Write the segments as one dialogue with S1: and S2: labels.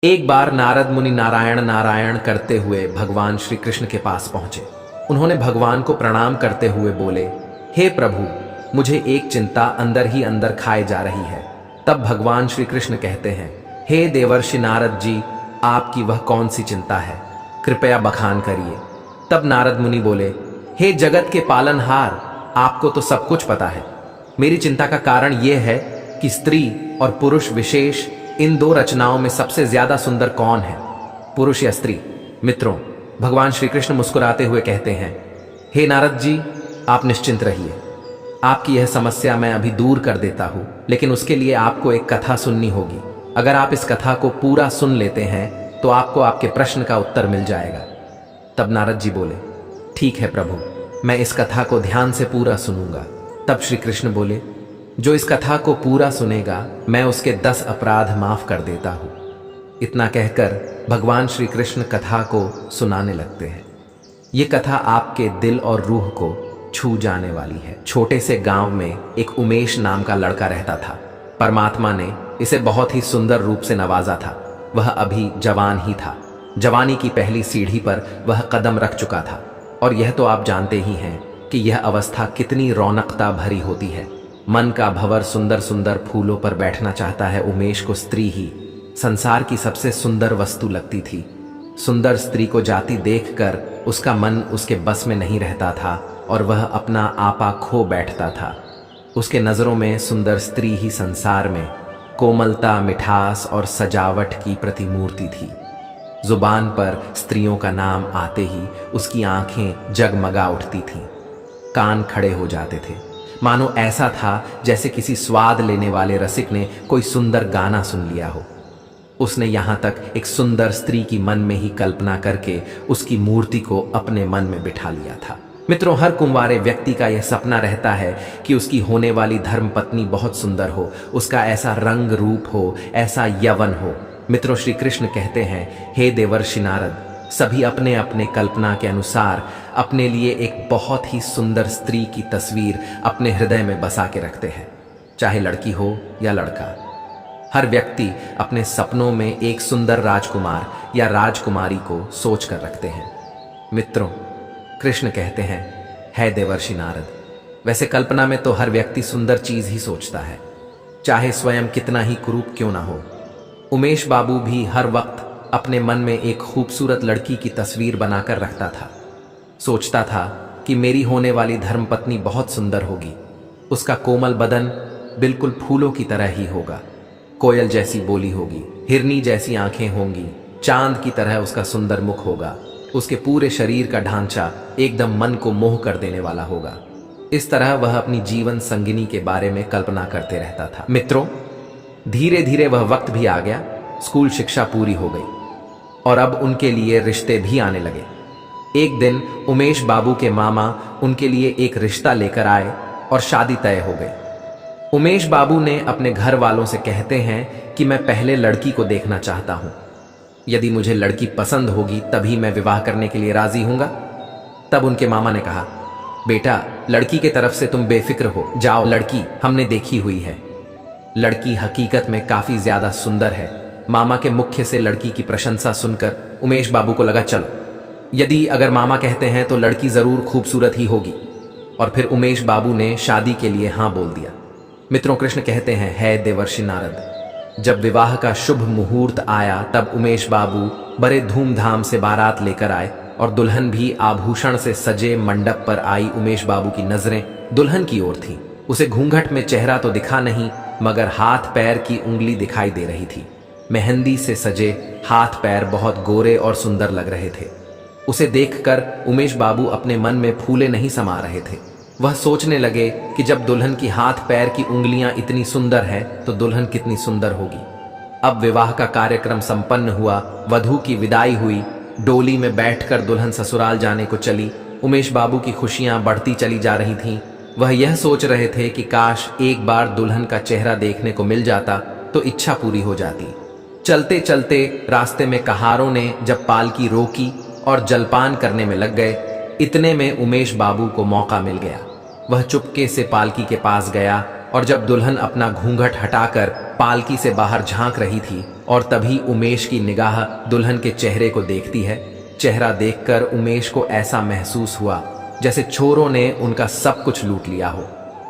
S1: एक बार नारद मुनि नारायण नारायण करते हुए भगवान श्री कृष्ण के पास पहुंचे। उन्होंने भगवान को प्रणाम करते हुए बोले, हे प्रभु, मुझे एक चिंता अंदर ही अंदर खाए जा रही है। तब भगवान श्री कृष्ण कहते हैं, हे देवर्षि नारद जी, आपकी वह कौन सी चिंता है, कृपया बखान करिए। तब नारद मुनि बोले, हे जगत के पालनहार, आपको तो सब कुछ पता है। मेरी चिंता का कारण यह है कि स्त्री और पुरुष विशेष इन दो रचनाओं में सबसे ज्यादा सुंदर कौन है, पुरुष या स्त्री। मित्रों, भगवान श्री कृष्ण मुस्कुराते हुए कहते हैं, हे नारद जी, आप निश्चिंत रहिए। आपकी यह समस्या मैं अभी दूर कर देता हूं, लेकिन उसके लिए आपको एक कथा सुननी होगी। अगर आप इस कथा को पूरा सुन लेते हैं तो आपको आपके प्रश्न का उत्तर मिल जाएगा। तब नारद जी बोले, ठीक है प्रभु, मैं इस कथा को ध्यान से पूरा सुनूंगा। तब श्री कृष्ण बोले, जो इस कथा को पूरा सुनेगा मैं उसके 10 अपराध माफ कर देता हूं। इतना कहकर भगवान श्री कृष्ण कथा को सुनाने लगते हैं। ये कथा आपके दिल और रूह को छू जाने वाली है। छोटे से गांव में एक उमेश नाम का लड़का रहता था। परमात्मा ने इसे बहुत ही सुंदर रूप से नवाजा था। वह अभी जवान ही था। जवानी की पहली सीढ़ी पर वह कदम रख चुका था। और यह तो आप जानते ही हैं कि यह अवस्था कितनी रौनकता भरी होती है। मन का भंवर सुंदर सुंदर फूलों पर बैठना चाहता है। उमेश को स्त्री ही संसार की सबसे सुंदर वस्तु लगती थी। सुंदर स्त्री को जाती देखकर उसका मन उसके बस में नहीं रहता था और वह अपना आपा खो बैठता था। उसके नजरों में सुंदर स्त्री ही संसार में कोमलता, मिठास और सजावट की प्रतिमूर्ति थी। जुबान पर स्त्रियों का नाम आते ही उसकी आंखें जगमगा उठती थीं, कान खड़े हो जाते थे। मानो ऐसा था जैसे किसी स्वाद लेने वाले रसिक ने कोई सुंदर गाना सुन लिया हो। उसने यहाँ तक एक सुंदर स्त्री की मन में ही कल्पना करके उसकी मूर्ति को अपने मन में बिठा लिया था। मित्रों, हर कुंवारे व्यक्ति का यह सपना रहता है कि उसकी होने वाली धर्मपत्नी बहुत सुंदर हो, उसका ऐसा रंग रूप हो, ऐसा यवन हो। मित्रों, श्री कृष्ण कहते हैं, हे देवर्षि नारद, सभी अपने अपने कल्पना के अनुसार अपने लिए एक बहुत ही सुंदर स्त्री की तस्वीर अपने हृदय में बसा के रखते हैं, चाहे लड़की हो या लड़का। हर व्यक्ति अपने सपनों में एक सुंदर राजकुमार या राजकुमारी को सोच कर रखते हैं। मित्रों, कृष्ण कहते हैं, है देवर्षि नारद, वैसे कल्पना में तो हर व्यक्ति सुंदर चीज ही सोचता है, चाहे स्वयं कितना ही कुरूप क्यों ना हो। उमेश बाबू भी हर वक्त अपने मन में एक खूबसूरत लड़की की तस्वीर बनाकर रखता था। सोचता था कि मेरी होने वाली धर्मपत्नी बहुत सुंदर होगी। उसका कोमल बदन बिल्कुल फूलों की तरह ही होगा, कोयल जैसी बोली होगी, हिरनी जैसी आंखें होंगी, चांद की तरह उसका सुंदर मुख होगा। उसके पूरे शरीर का ढांचा एकदम मन को मोह कर देने वाला होगा। इस तरह वह अपनी जीवन संगिनी के बारे में कल्पना करते रहता था। मित्रों, धीरे धीरे वह वक्त भी आ गया। स्कूल शिक्षा पूरी हो गई और अब उनके लिए रिश्ते भी आने लगे। एक दिन उमेश बाबू के मामा उनके लिए एक रिश्ता लेकर आए और शादी तय हो गई। उमेश बाबू ने अपने घर वालों से कहते हैं कि मैं पहले लड़की को देखना चाहता हूं। यदि मुझे लड़की पसंद होगी तभी मैं विवाह करने के लिए राजी हूंगा। तब उनके मामा ने कहा, बेटा, लड़की के तरफ से तुम बेफिक्र हो जाओ, लड़की हमने देखी हुई है। लड़की हकीकत में काफी ज्यादा सुंदर है। मामा के मुख्य से लड़की की प्रशंसा सुनकर उमेश बाबू को लगा, चलो, यदि अगर मामा कहते हैं तो लड़की जरूर खूबसूरत ही होगी। और फिर उमेश बाबू ने शादी के लिए हाँ बोल दिया। मित्रों, कृष्ण कहते हैं, है देवर्षि नारद, जब विवाह का शुभ मुहूर्त आया तब उमेश बाबू बड़े धूमधाम से बारात लेकर आए और दुल्हन भी आभूषण से सजे मंडप पर आई। उमेश बाबू की नजरें दुल्हन की ओर थीं। उसे घूंघट में चेहरा तो दिखा नहीं, मगर हाथ पैर की उंगली दिखाई दे रही थी। मेहंदी से सजे हाथ पैर बहुत गोरे और सुंदर लग रहे थे। उसे देखकर उमेश बाबू अपने मन में फूले नहीं समा रहे थे। वह सोचने लगे कि जब दुल्हन की हाथ पैर की उंगलियां इतनी सुंदर है तो दुल्हन कितनी सुंदर होगी। अब विवाह का कार्यक्रम संपन्न हुआ। वधू की विदाई हुई। डोली में बैठकर दुल्हन ससुराल जाने को चली। उमेश बाबू की खुशियां बढ़ती चली जा रही थीं। वह यह सोच रहे थे कि काश एक बार दुल्हन का चेहरा देखने को मिल जाता तो इच्छा पूरी हो जाती। चलते चलते रास्ते में कहारों ने जब पालकी रोकी और जलपान करने में लग गए, इतने में उमेश बाबू को मौका मिल गया। वह चुपके से पालकी के पास गया और जब दुल्हन अपना घूंघट हटाकर पालकी से बाहर झांक रही थी और तभी उमेश की निगाह दुल्हन के चेहरे को देखती है। चेहरा देखकर उमेश को ऐसा महसूस हुआ जैसे चोरों ने उनका सब कुछ लूट लिया हो।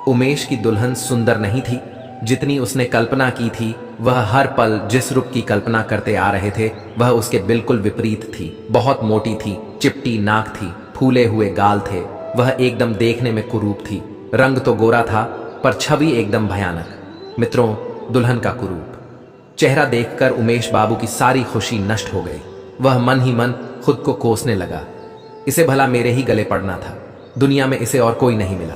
S1: उमेश की दुल्हन सुंदर नहीं थी जितनी उसने कल्पना की थी। वह हर पल जिस रूप की कल्पना करते आ रहे थे वह उसके बिल्कुल विपरीत थी। बहुत मोटी थी, चिपटी नाक थी, फूले हुए गाल थे। वह एकदम देखने में कुरूप थी। रंग तो गोरा था पर छवि एकदम भयानक। मित्रों, दुल्हन का कुरूप चेहरा देखकर उमेश बाबू की सारी खुशी नष्ट हो गई। वह मन ही मन खुद को कोसने लगा, इसे भला मेरे ही गले पड़ना था, दुनिया में इसे और कोई नहीं मिला।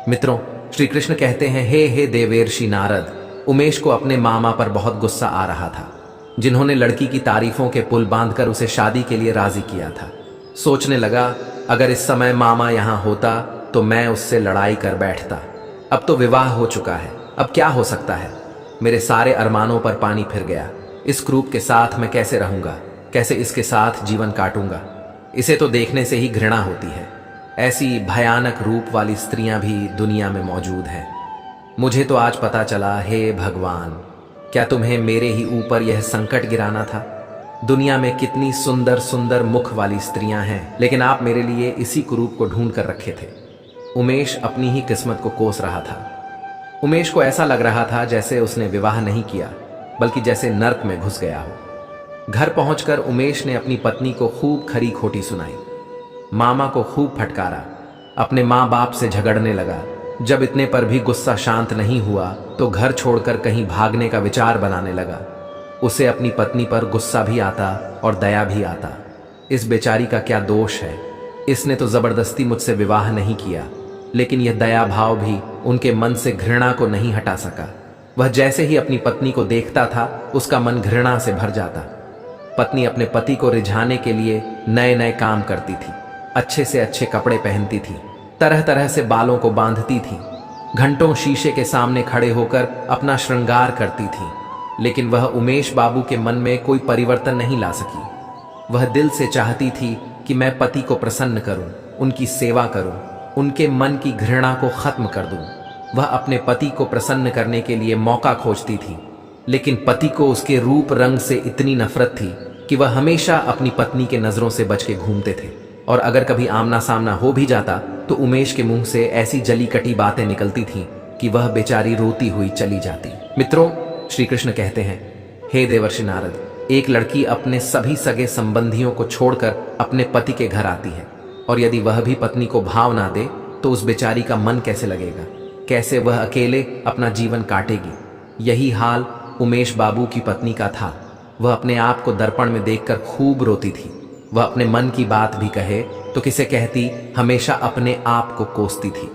S1: मित्रों, श्री कृष्ण कहते हैं, हे देवेर्षि नारद, उमेश को अपने मामा पर बहुत गुस्सा आ रहा था, जिन्होंने लड़की की तारीफों के पुल बांधकर उसे शादी के लिए राजी किया था। सोचने लगा, अगर इस समय मामा यहां होता तो मैं उससे लड़ाई कर बैठता। अब तो विवाह हो चुका है, अब क्या हो सकता है। मेरे सारे अरमानों पर पानी फिर गया। इस क्रूप के साथ मैं कैसे रहूंगा, कैसे इसके साथ जीवन काटूंगा। इसे तो देखने से ही घृणा होती है। ऐसी भयानक रूप वाली स्त्रियां भी दुनिया में मौजूद हैं। मुझे तो आज पता चला, हे भगवान, क्या तुम्हें मेरे ही ऊपर यह संकट गिराना था। दुनिया में कितनी सुंदर सुंदर मुख वाली स्त्रियां हैं, लेकिन आप मेरे लिए इसी कुरूप को ढूंढ कर रखे थे। उमेश अपनी ही किस्मत को कोस रहा था। उमेश को ऐसा लग रहा था जैसे उसने विवाह नहीं किया, बल्कि जैसे नर्क में घुस गया हो। घर पहुंचकर उमेश ने अपनी पत्नी को खूब खरी खोटी सुनाई, मामा को खूब फटकारा, अपने माँ बाप से झगड़ने लगा। जब इतने पर भी गुस्सा शांत नहीं हुआ तो घर छोड़कर कहीं भागने का विचार बनाने लगा। उसे अपनी पत्नी पर गुस्सा भी आता और दया भी आता। इस बेचारी का क्या दोष है, इसने तो जबरदस्ती मुझसे विवाह नहीं किया, लेकिन यह दया भाव भी उनके मन से घृणा को नहीं हटा सका। वह जैसे ही अपनी पत्नी को देखता था उसका मन घृणा से भर जाता। पत्नी अपने पति को रिझाने के लिए नए नए काम करती थी, अच्छे से अच्छे कपड़े पहनती थी, तरह तरह से बालों को बांधती थी, घंटों शीशे के सामने खड़े होकर अपना श्रृंगार करती थी, लेकिन वह उमेश बाबू के मन में कोई परिवर्तन नहीं ला सकी। वह दिल से चाहती थी कि मैं पति को प्रसन्न करूं, उनकी सेवा करूं, उनके मन की घृणा को खत्म कर दूं। वह अपने पति को प्रसन्न करने के लिए मौका खोजती थी, लेकिन पति को उसके रूप रंग से इतनी नफरत थी कि वह हमेशा अपनी पत्नी के नजरों से बच के घूमते थे। और अगर कभी आमना सामना हो भी जाता तो उमेश के मुंह से ऐसी जली कटी बातें निकलती थीं कि वह बेचारी रोती हुई चली जाती। मित्रों, श्री कृष्ण कहते हैं, हे देवर्षि नारद, एक लड़की अपने सभी सगे संबंधियों को छोड़कर अपने पति के घर आती है, और यदि वह भी पत्नी को भाव ना दे तो उस बेचारी का मन कैसे लगेगा, कैसे वह अकेले अपना जीवन काटेगी। यही हाल उमेश बाबू की पत्नी का था। वह अपने आप को दर्पण में देखकर खूब रोती थी। वह अपने मन की बात भी कहे तो किसे कहती, हमेशा अपने आप को कोसती थी।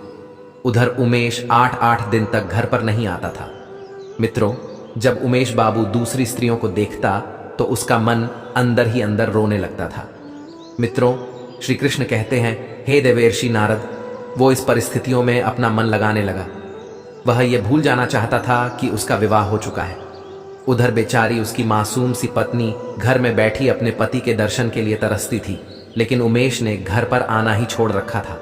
S1: उधर उमेश 8-8 दिन तक घर पर नहीं आता था। मित्रों, जब उमेश बाबू दूसरी स्त्रियों को देखता तो उसका मन अंदर ही अंदर रोने लगता था। मित्रों, श्री कृष्ण कहते हैं, हे देवेर्षि नारद, वो इस परिस्थितियों में अपना मन लगाने लगा। वह यह भूल जाना चाहता था कि उसका विवाह हो चुका है। उधर बेचारी उसकी मासूम सी पत्नी घर में बैठी अपने पति के दर्शन के लिए तरसती थी, लेकिन उमेश ने घर पर आना ही छोड़ रखा था।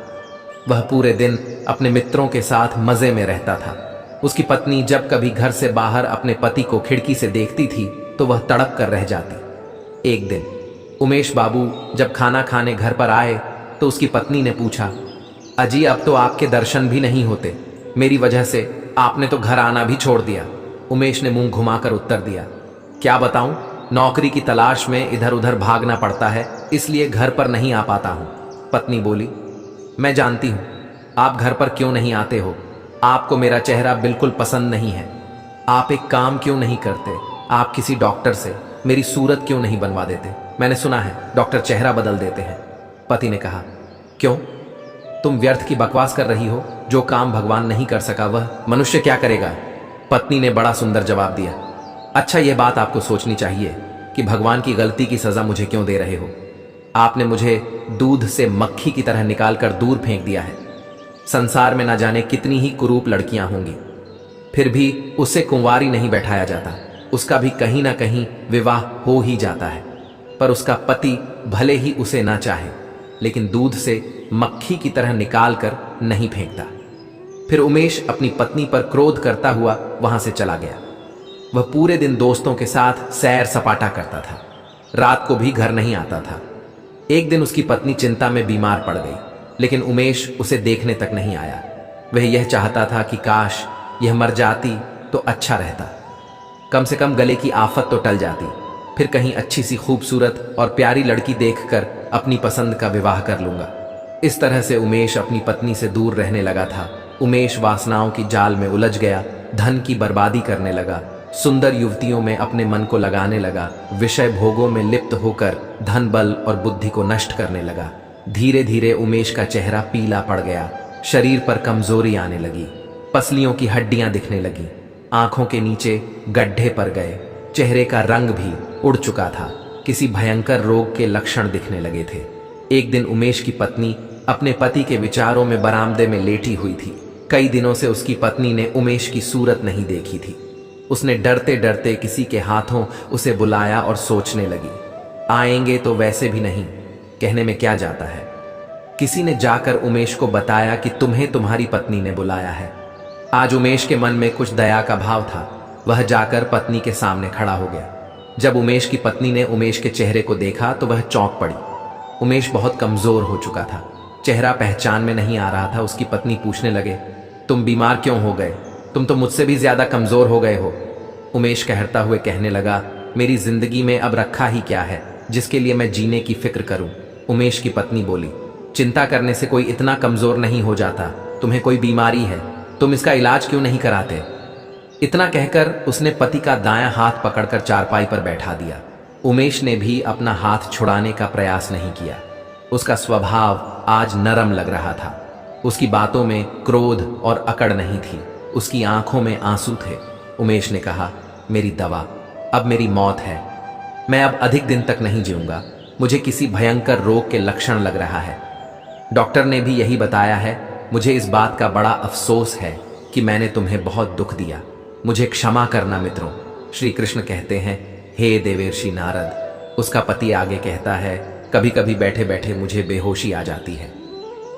S1: वह पूरे दिन अपने मित्रों के साथ मजे में रहता था। उसकी पत्नी जब कभी घर से बाहर अपने पति को खिड़की से देखती थी तो वह तड़प कर रह जाती। एक दिन उमेश बाबू जब खाना खाने घर पर आए तो उसकी पत्नी ने पूछा, अजी, अब तो आपके दर्शन भी नहीं होते, मेरी वजह से आपने तो घर आना भी छोड़ दिया। उमेश ने मुंह घुमाकर उत्तर दिया, क्या बताऊं, नौकरी की तलाश में इधर उधर भागना पड़ता है, इसलिए घर पर नहीं आ पाता हूं। पत्नी बोली, मैं जानती हूं आप घर पर क्यों नहीं आते हो, आपको मेरा चेहरा बिल्कुल पसंद नहीं है। आप एक काम क्यों नहीं करते, आप किसी डॉक्टर से मेरी सूरत क्यों नहीं बनवा देते, मैंने सुना है डॉक्टर चेहरा बदल देते हैं। पति ने कहा, क्यों, तुम व्यर्थ की बकवास कर रही हो, जो काम भगवान नहीं कर सका वह मनुष्य क्या करेगा। पत्नी ने बड़ा सुंदर जवाब दिया, अच्छा, यह बात आपको सोचनी चाहिए कि भगवान की गलती की सजा मुझे क्यों दे रहे हो। आपने मुझे दूध से मक्खी की तरह निकालकर दूर फेंक दिया है। संसार में न जाने कितनी ही कुरूप लड़कियां होंगी, फिर भी उसे कुंवारी नहीं बैठाया जाता, उसका भी कहीं ना कहीं विवाह हो ही जाता है। पर उसका पति भले ही उसे ना चाहे, लेकिन दूध से मक्खी की तरह निकाल कर नहीं फेंकता। फिर उमेश अपनी पत्नी पर क्रोध करता हुआ वहां से चला गया। वह पूरे दिन दोस्तों के साथ सैर सपाटा करता था, रात को भी घर नहीं आता था। एक दिन उसकी पत्नी चिंता में बीमार पड़ गई, लेकिन उमेश उसे देखने तक नहीं आया। वह यह चाहता था कि काश यह मर जाती तो अच्छा रहता, कम से कम गले की आफत तो टल जाती, फिर कहीं अच्छी सी खूबसूरत और प्यारी लड़की देखकर अपनी पसंद का विवाह कर लूंगा। इस तरह से उमेश अपनी पत्नी से दूर रहने लगा था। उमेश वासनाओं की जाल में उलझ गया, धन की बर्बादी करने लगा, सुंदर युवतियों में अपने मन को लगाने लगा, विषय भोगों में लिप्त होकर धन बल और बुद्धि को नष्ट करने लगा। धीरे धीरे उमेश का चेहरा पीला पड़ गया, शरीर पर कमजोरी आने लगी, पसलियों की हड्डियां दिखने लगी, आंखों के नीचे गड्ढे पड़ गए, चेहरे का रंग भी उड़ चुका था, किसी भयंकर रोग के लक्षण दिखने लगे थे। एक दिन उमेश की पत्नी अपने पति के विचारों में बरामदे में लेटी हुई थी। कई दिनों से उसकी पत्नी ने उमेश की सूरत नहीं देखी थी। उसने डरते डरते किसी के हाथों उसे बुलाया और सोचने लगी, आएंगे तो वैसे भी नहीं, कहने में क्या जाता है। किसी ने जाकर उमेश को बताया कि तुम्हें तुम्हारी पत्नी ने बुलाया है। आज उमेश के मन में कुछ दया का भाव था, वह जाकर पत्नी के सामने खड़ा हो गया। जब उमेश की पत्नी ने उमेश के चेहरे को देखा तो वह चौंक पड़ी। उमेश बहुत कमजोर हो चुका था, चेहरा पहचान में नहीं आ रहा था। उसकी पत्नी पूछने लगे, तुम बीमार क्यों हो गए? तुम तो मुझसे भी ज्यादा कमजोर हो गए हो। उमेश कहता हुए कहने लगा, मेरी जिंदगी में अब रखा ही क्या है जिसके लिए मैं जीने की फिक्र करूं। उमेश की पत्नी बोली, चिंता करने से कोई इतना कमजोर नहीं हो जाता, तुम्हें कोई बीमारी है, तुम इसका इलाज क्यों नहीं कराते? इतना कहकर उसने पति का दायां हाथ पकड़कर चारपाई पर बैठा दिया। उमेश ने भी अपना हाथ छुड़ाने का प्रयास नहीं किया। उसका स्वभाव आज नरम लग रहा था, उसकी बातों में क्रोध और अकड़ नहीं थी, उसकी आंखों में आंसू थे। उमेश ने कहा, मेरी दवा, अब मेरी मौत है, मैं अब अधिक दिन तक नहीं जीऊंगा, मुझे किसी भयंकर रोग के लक्षण लग रहा है। डॉक्टर ने भी यही बताया है। मुझे इस बात का बड़ा अफसोस है कि मैंने तुम्हें बहुत दुख दिया, मुझे क्षमा करना मित्रों। श्री कृष्ण कहते हैं, हे देवर्षि नारद। उसका पति आगे कहता है, कभी कभी बैठे बैठे मुझे बेहोशी आ जाती है।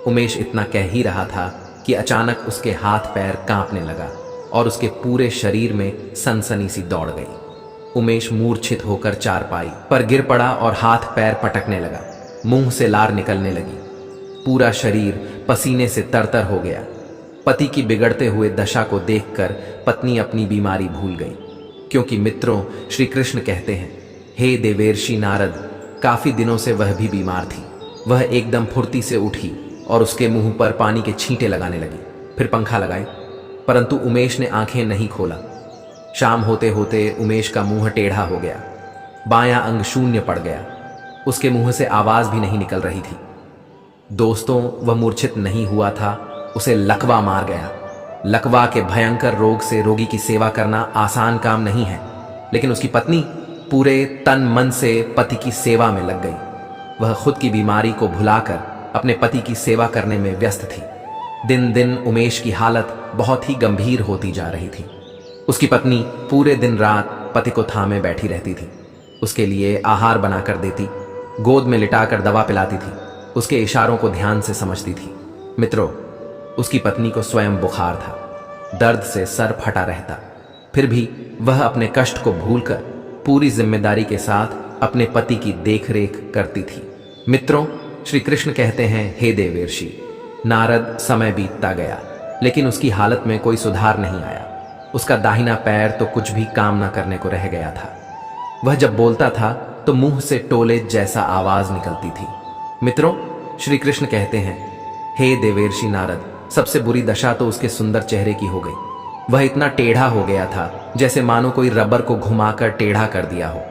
S1: उमेश इतना कह ही रहा था कि अचानक उसके हाथ पैर कांपने लगा और उसके पूरे शरीर में सनसनी सी दौड़ गई। उमेश मूर्छित होकर चारपाई पर गिर पड़ा और हाथ पैर पटकने लगा, मुंह से लार निकलने लगी, पूरा शरीर पसीने से तरतर हो गया। पति की बिगड़ते हुए दशा को देखकर पत्नी अपनी बीमारी भूल गई, क्योंकि मित्रों श्री कृष्ण कहते हैं, हे देवर्षि नारद, काफी दिनों से वह भी बीमार थी। वह एकदम फुर्ती से उठी और उसके मुंह पर पानी के छींटे लगाने लगी, फिर पंखा लगाए, परंतु उमेश ने आंखें नहीं खोला। शाम होते होते उमेश का मुंह टेढ़ा हो गया, बायां अंग शून्य पड़ गया, उसके मुंह से आवाज भी नहीं निकल रही थी। दोस्तों, वह मूर्छित नहीं हुआ था, उसे लकवा मार गया। लकवा के भयंकर रोग से रोगी की सेवा करना आसान काम नहीं है, लेकिन उसकी पत्नी पूरे तन मन से पति की सेवा में लग गई। वह खुद की बीमारी को भुलाकर अपने पति की सेवा करने में व्यस्त थी। दिन दिन उमेश की हालत बहुत ही गंभीर होती जा रही थी। उसकी पत्नी पूरे दिन रात पति को थामे बैठी रहती थी, उसके लिए आहार बनाकर देती, गोद में लिटाकर दवा पिलाती थी, उसके इशारों को ध्यान से समझती थी। मित्रों, उसकी पत्नी को स्वयं बुखार था, दर्द से सर फटा रहता, फिर भी वह अपने कष्ट को भूलकर पूरी जिम्मेदारी के साथ अपने पति की देखरेख करती थी। मित्रों, श्री कृष्ण कहते हैं, हे देवर्षि नारद, समय बीतता गया लेकिन उसकी हालत में कोई सुधार नहीं आया। उसका दाहिना पैर तो कुछ भी काम न करने को रह गया था। वह जब बोलता था तो मुंह से टोले जैसा आवाज निकलती थी। मित्रों, श्री कृष्ण कहते हैं, हे देवर्षि नारद, सबसे बुरी दशा तो उसके सुंदर चेहरे की हो गई। वह इतना टेढ़ा हो गया था जैसे मानो कोई रबर को घुमाकर टेढ़ा कर दिया हो।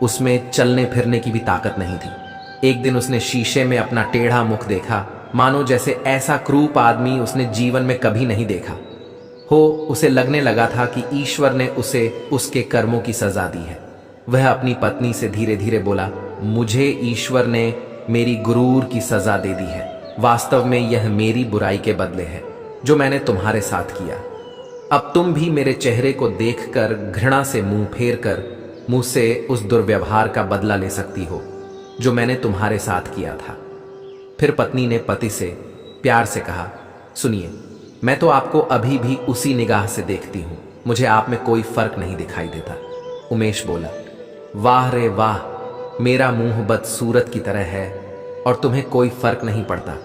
S1: उसमें चलने फिरने की भी ताकत नहीं थी। एक दिन उसने शीशे में अपना टेढ़ा मुख देखा, मानो जैसे ऐसा क्रूप आदमी उसने जीवन में कभी नहीं देखा हो। उसे लगने लगा था कि ईश्वर ने उसे उसके कर्मों की सजा दी है। वह अपनी पत्नी से धीरे धीरे बोला, मुझे ईश्वर ने मेरी गुरूर की सजा दे दी है। वास्तव में यह मेरी बुराई के बदले है जो मैंने तुम्हारे साथ किया। अब तुम भी मेरे चेहरे को देखकर घृणा से मुंह फेर कर मुझसे उस दुर्व्यवहार का बदला ले सकती हो जो मैंने तुम्हारे साथ किया था। फिर पत्नी ने पति से प्यार से कहा, सुनिए, मैं तो आपको अभी भी उसी निगाह से देखती हूँ, मुझे आप में कोई फर्क नहीं दिखाई देता। उमेश बोला, वाह रे वाह, मेरा मुंह बदसूरत की तरह है और तुम्हें कोई फर्क नहीं पड़ता।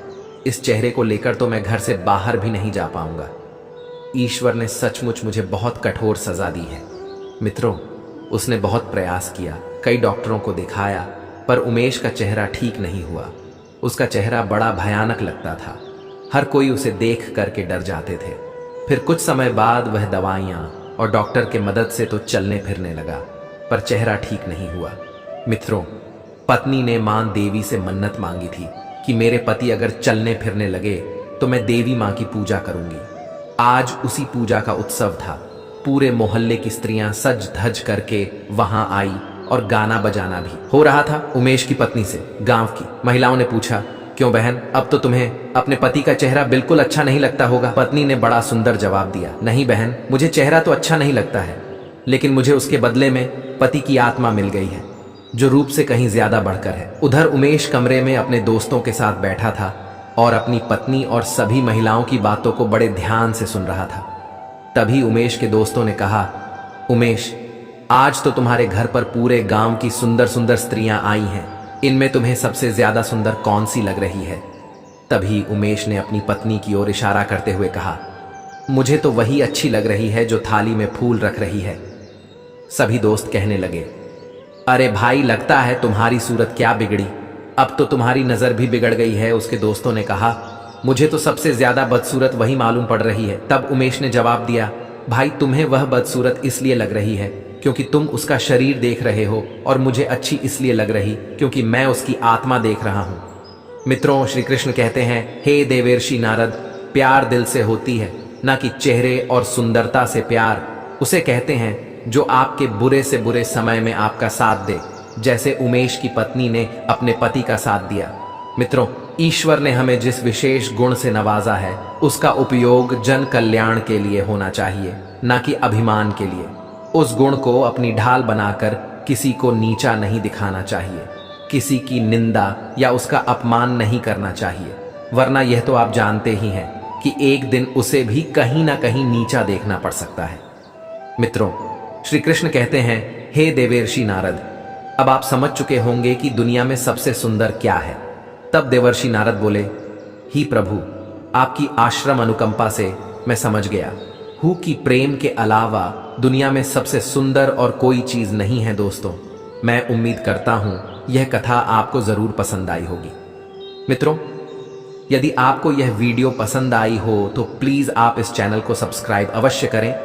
S1: इस चेहरे को लेकर तो मैं घर से बाहर भी नहीं जा पाऊंगा। ईश्वर ने सचमुच मुझे बहुत कठोर सजा दी है। मित्रों, उसने बहुत प्रयास किया, कई डॉक्टरों को दिखाया, पर उमेश का चेहरा ठीक नहीं हुआ। उसका चेहरा बड़ा भयानक लगता था। हर कोई उसे देख करके डर जाते थे। फिर कुछ समय बाद वह दवाइयाँ और डॉक्टर के मदद से तो चलने फिरने लगा, पर चेहरा ठीक नहीं हुआ। मित्रों, पत्नी ने मां देवी से मन्नत मांगी थी कि मेरे पति अगर चलने फिरने लगे तो मैं देवी मां की पूजा करूंगी। आज उसी पूजा का उत्सव था। पूरे मोहल्ले की स्त्रियां सज धज करके वहां आई और गाना बजाना भी हो रहा था। उमेश की पत्नी से गांव की महिलाओं ने पूछा, क्यों बहन, अब तो तुम्हें अपने पति का चेहरा बिल्कुल अच्छा नहीं लगता होगा। पत्नी ने बड़ा सुंदर जवाब दिया, नहीं बहन, मुझे चेहरा तो अच्छा नहीं लगता है, लेकिन मुझे उसके बदले में पति की आत्मा मिल गई है, जो रूप से कहीं ज्यादा बढ़कर है। उधर उमेश कमरे में अपने दोस्तों के साथ बैठा था और अपनी पत्नी और सभी महिलाओं की बातों को बड़े ध्यान से सुन रहा था। तभी उमेश के दोस्तों ने कहा, उमेश, आज तो तुम्हारे घर पर पूरे गांव की सुंदर सुंदर स्त्रियां आई हैं, इनमें तुम्हें सबसे ज्यादा सुंदर कौन सी लग रही है? तभी उमेश ने अपनी पत्नी की ओर इशारा करते हुए कहा, मुझे तो वही अच्छी लग रही है जो थाली में फूल रख रही है। सभी दोस्त कहने लगे, अरे भाई, लगता है तुम्हारी सूरत क्या बिगड़ी, अब तो तुम्हारी नजर भी बिगड़ गई है। उसके दोस्तों ने कहा, मुझे तो सबसे ज्यादा बदसूरत वही मालूम पड़ रही है। तब उमेश ने जवाब दिया, भाई, तुम्हें वह बदसूरत इसलिए लग रही है क्योंकि तुम उसका शरीर देख रहे हो, और मुझे अच्छी इसलिए लग रही क्योंकि मैं उसकी आत्मा देख रहा हूं। मित्रों, श्री कृष्ण कहते हैं, हे देवर्षि नारद, प्यार दिल से होती है, ना कि चेहरे और सुंदरता से। प्यार उसे कहते हैं जो आपके बुरे से बुरे समय में आपका साथ दे, जैसे उमेश की पत्नी ने अपने पति का साथ दिया। मित्रों, ईश्वर ने हमें जिस विशेष गुण से नवाजा है, उसका उपयोग जन कल्याण के लिए होना चाहिए, ना कि अभिमान के लिए। उस गुण को अपनी ढाल बनाकर किसी को नीचा नहीं दिखाना चाहिए, किसी की निंदा या उसका अपमान नहीं करना चाहिए, वरना यह तो आप जानते ही हैं कि एक दिन उसे भी कहीं ना कहीं नीचा देखना पड़ सकता है। मित्रों, श्री कृष्ण कहते हैं, हे देवर्षि नारद, अब आप समझ चुके होंगे कि दुनिया में सबसे सुंदर क्या है। तब देवर्षि नारद बोले, ही प्रभु, आपकी आश्रम अनुकंपा से मैं समझ गया हूं कि प्रेम के अलावा दुनिया में सबसे सुंदर और कोई चीज नहीं है। दोस्तों, मैं उम्मीद करता हूं यह कथा आपको जरूर पसंद आई होगी। मित्रों, यदि आपको यह वीडियो पसंद आई हो तो प्लीज आप इस चैनल को सब्सक्राइब अवश्य करें